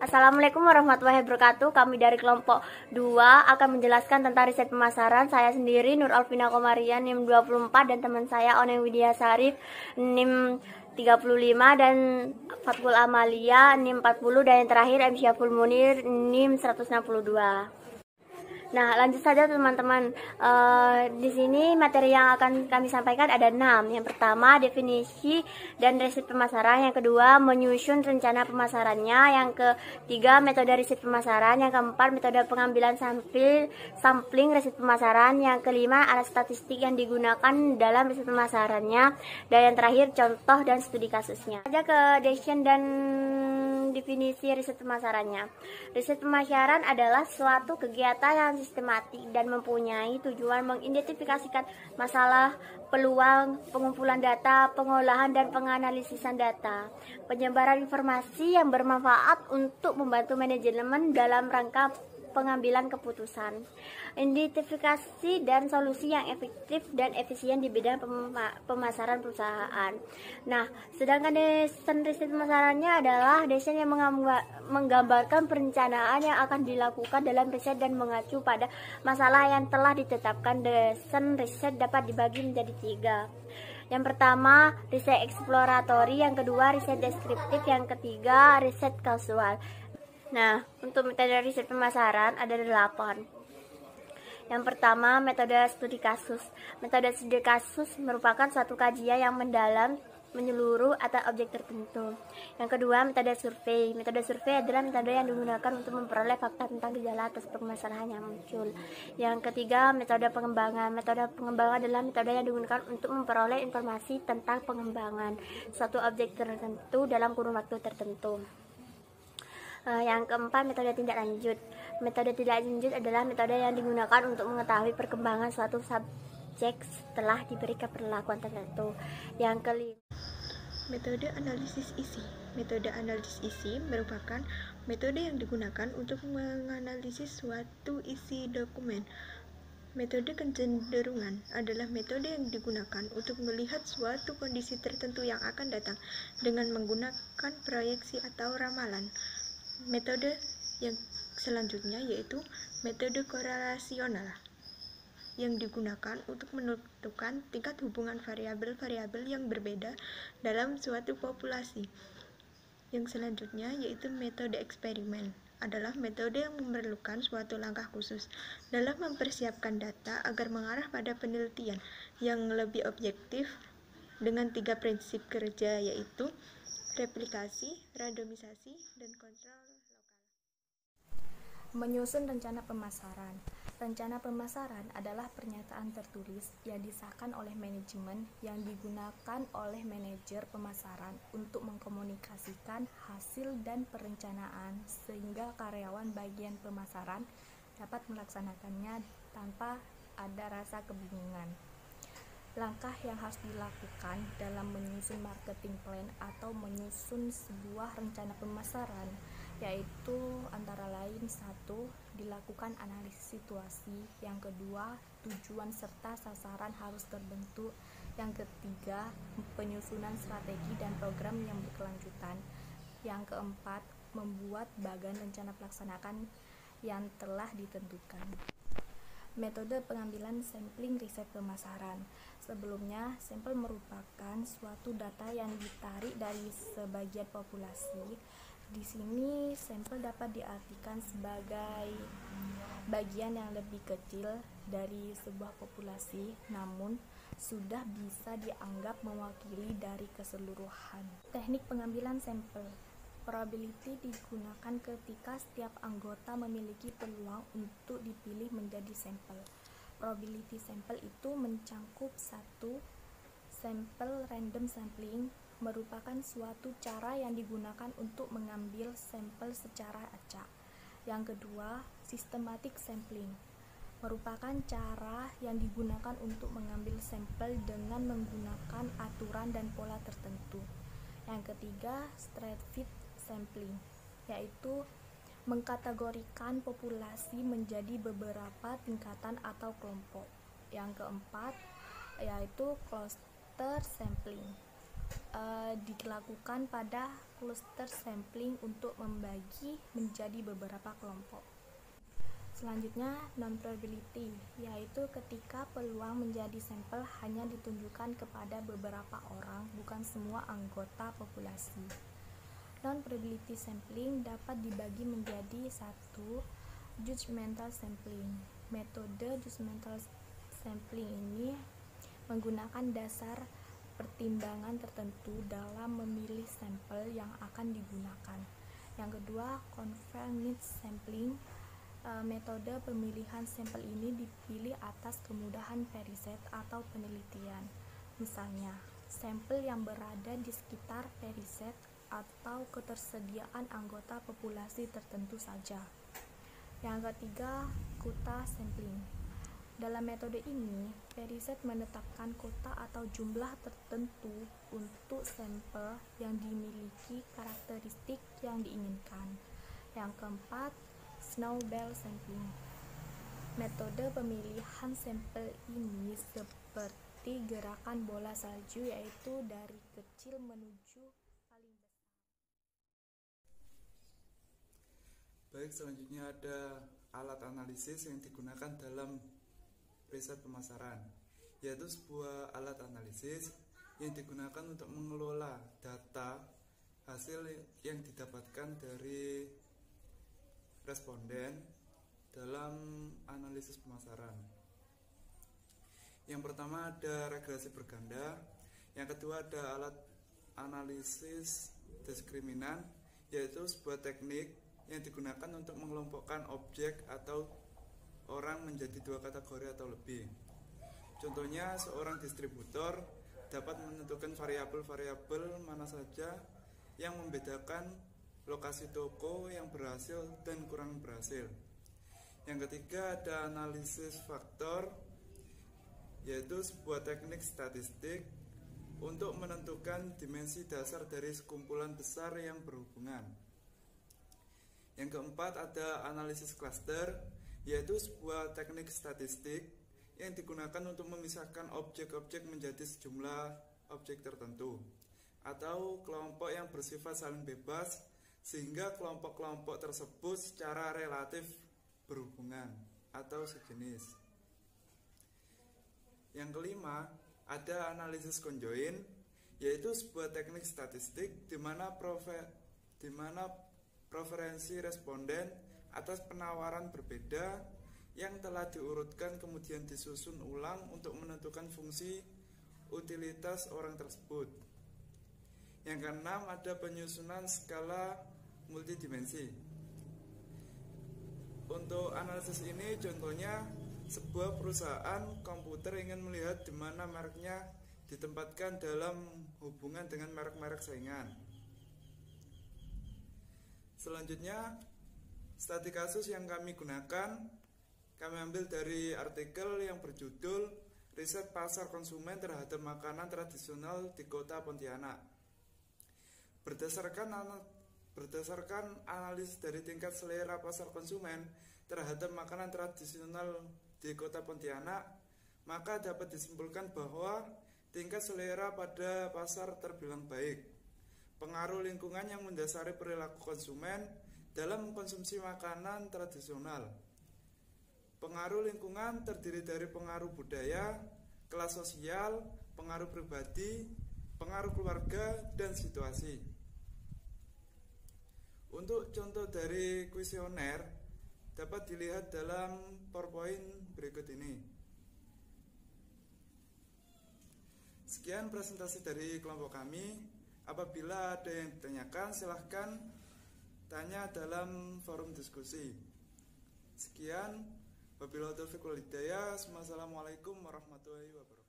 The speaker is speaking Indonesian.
Assalamualaikum warahmatullahi wabarakatuh. Kami dari kelompok 2 akan menjelaskan tentang riset pemasaran. Saya sendiri Nur Alvina Komarian NIM 24 dan teman saya Oneng Widya Sarif NIM 35 dan Fatkul Amalia NIM 40 dan yang terakhir M Syaful Munir NIM 162. Nah, lanjut saja teman-teman. Di sini materi yang akan kami sampaikan ada 6. Yang pertama, definisi dan riset pemasaran. Yang kedua, menyusun rencana pemasarannya. Yang ketiga, metode riset pemasaran. Yang keempat, metode pengambilan sampling riset pemasaran. Yang kelima, alat statistik yang digunakan dalam riset pemasarannya. Dan yang terakhir, contoh dan studi kasusnya. Saja ke definition dan definisi riset pemasarannya. Riset pemasaran adalah suatu kegiatan yang sistematik dan mempunyai tujuan mengidentifikasikan masalah, peluang, pengumpulan data, pengolahan dan penganalisisan data, penyebaran informasi yang bermanfaat untuk membantu manajemen dalam rangka pengambilan keputusan, identifikasi dan solusi yang efektif dan efisien di bidang pemasaran perusahaan. Nah, sedangkan desain riset pemasarannya adalah desain yang menggambarkan perencanaan yang akan dilakukan dalam riset dan mengacu pada masalah yang telah ditetapkan. Desain riset dapat dibagi menjadi 3. Yang pertama, riset eksploratory, yang kedua, riset deskriptif, yang ketiga, riset kausal. Nah, untuk metode riset pemasaran ada 8. Yang pertama, metode studi kasus. Metode studi kasus merupakan suatu kajian yang mendalam, menyeluruh atas objek tertentu. Yang kedua, metode survei. Metode survei adalah metode yang digunakan untuk memperoleh fakta tentang gejala atas permasalahan yang muncul. Yang ketiga, metode pengembangan. Metode pengembangan adalah metode yang digunakan untuk memperoleh informasi tentang pengembangan suatu objek tertentu dalam kurun waktu tertentu. Yang keempat, metode tindak lanjut. Metode tindak lanjut adalah metode yang digunakan untuk mengetahui perkembangan suatu subjek setelah diberi perlakuan tertentu. Yang kelima, metode analisis isi. Metode analisis isi merupakan metode yang digunakan untuk menganalisis suatu isi dokumen. Metode kecenderungan adalah metode yang digunakan untuk melihat suatu kondisi tertentu yang akan datang dengan menggunakan proyeksi atau ramalan. Metode yang selanjutnya yaitu metode korelasional yang digunakan untuk menentukan tingkat hubungan variabel-variabel yang berbeda dalam suatu populasi. Yang selanjutnya yaitu metode eksperimen, adalah metode yang memerlukan suatu langkah khusus dalam mempersiapkan data agar mengarah pada penelitian yang lebih objektif dengan 3 prinsip kerja yaitu replikasi, randomisasi, dan kontrol lokal. Menyusun rencana pemasaran. Rencana pemasaran adalah pernyataan tertulis yang disahkan oleh manajemen yang digunakan oleh manajer pemasaran untuk mengkomunikasikan hasil dan perencanaan sehingga karyawan bagian pemasaran dapat melaksanakannya tanpa ada rasa kebingungan. Langkah yang harus dilakukan dalam menyusun marketing plan atau menyusun sebuah rencana pemasaran yaitu antara lain 1. Dilakukan analisis situasi. Yang kedua, tujuan serta sasaran harus terbentuk. Yang ketiga, penyusunan strategi dan program yang berkelanjutan. Yang keempat, membuat bagan rencana pelaksanaan yang telah ditentukan. Metode pengambilan sampling riset pemasaran. Sebelumnya, sampel merupakan suatu data yang ditarik dari sebagian populasi. Di sini, sampel dapat diartikan sebagai bagian yang lebih kecil dari sebuah populasi, namun sudah bisa dianggap mewakili dari keseluruhan. Teknik pengambilan sampel. Probability digunakan ketika setiap anggota memiliki peluang untuk dipilih menjadi sampel. Probability sampel itu mencangkup 1. Sampel random sampling merupakan suatu cara yang digunakan untuk mengambil sampel secara acak. Yang kedua, systematic sampling merupakan cara yang digunakan untuk mengambil sampel dengan menggunakan aturan dan pola tertentu. Yang ketiga, stratified sampling, yaitu mengkategorikan populasi menjadi beberapa tingkatan atau kelompok. Yang keempat, yaitu cluster sampling, dilakukan pada cluster sampling untuk membagi menjadi beberapa kelompok. Selanjutnya, non-probability, yaitu ketika peluang menjadi sampel hanya ditunjukkan kepada beberapa orang, bukan semua anggota populasi. Non-probability sampling dapat dibagi menjadi 1. Judgmental sampling. Metode judgmental sampling ini menggunakan dasar pertimbangan tertentu dalam memilih sampel yang akan digunakan. Yang kedua, confirmed sampling. Metode pemilihan sampel ini dipilih atas kemudahan periset atau penelitian. Misalnya, sampel yang berada di sekitar periset atau ketersediaan anggota populasi tertentu saja. Yang ketiga, quota sampling. Dalam metode ini, periset menetapkan kota atau jumlah tertentu untuk sampel yang dimiliki karakteristik yang diinginkan. Yang keempat, snowball sampling. Metode pemilihan sampel ini seperti gerakan bola salju, yaitu dari kecil menuju paling besar. Baik, selanjutnya ada alat analisis yang digunakan dalam riset pemasaran, yaitu sebuah alat analisis yang digunakan untuk mengelola data hasil yang didapatkan dari responden dalam analisis pemasaran. Yang pertama ada regresi berganda, yang kedua ada alat analisis diskriminan, yaitu sebuah teknik yang digunakan untuk mengelompokkan objek atau orang menjadi dua kategori atau lebih. Contohnya, seorang distributor dapat menentukan variabel-variabel mana saja yang membedakan lokasi toko yang berhasil dan kurang berhasil. Yang ketiga ada analisis faktor, yaitu sebuah teknik statistik untuk menentukan dimensi dasar dari sekumpulan besar yang berhubungan. Yang keempat ada analisis cluster, yaitu sebuah teknik statistik yang digunakan untuk memisahkan objek-objek menjadi sejumlah objek tertentu atau kelompok yang bersifat saling bebas, sehingga kelompok-kelompok tersebut secara relatif berhubungan atau sejenis. Yang kelima ada analisis conjoint, yaitu sebuah teknik statistik di mana preferensi responden atas penawaran berbeda yang telah diurutkan kemudian disusun ulang untuk menentukan fungsi utilitas orang tersebut. Yang keenam ada penyusunan skala multidimensi. Untuk analisis ini contohnya sebuah perusahaan komputer ingin melihat di mana mereknya ditempatkan dalam hubungan dengan merek-merek saingan. Selanjutnya, studi kasus yang kami gunakan, kami ambil dari artikel yang berjudul Riset Pasar Konsumen Terhadap Makanan Tradisional di Kota Pontianak. Berdasarkan analisis dari tingkat selera pasar konsumen terhadap makanan tradisional di Kota Pontianak, maka dapat disimpulkan bahwa tingkat selera pada pasar terbilang baik. Pengaruh lingkungan yang mendasari perilaku konsumen dalam mengkonsumsi makanan tradisional. Pengaruh lingkungan terdiri dari pengaruh budaya, kelas sosial, pengaruh pribadi, pengaruh keluarga, dan situasi. Untuk contoh dari kuesioner dapat dilihat dalam PowerPoint berikut ini. Sekian presentasi dari kelompok kami. Apabila ada yang ditanyakan, silahkan tanya dalam forum diskusi. Sekian, wabillahi taufiq wal hidayah. Wassalamualaikum warahmatullahi wabarakatuh.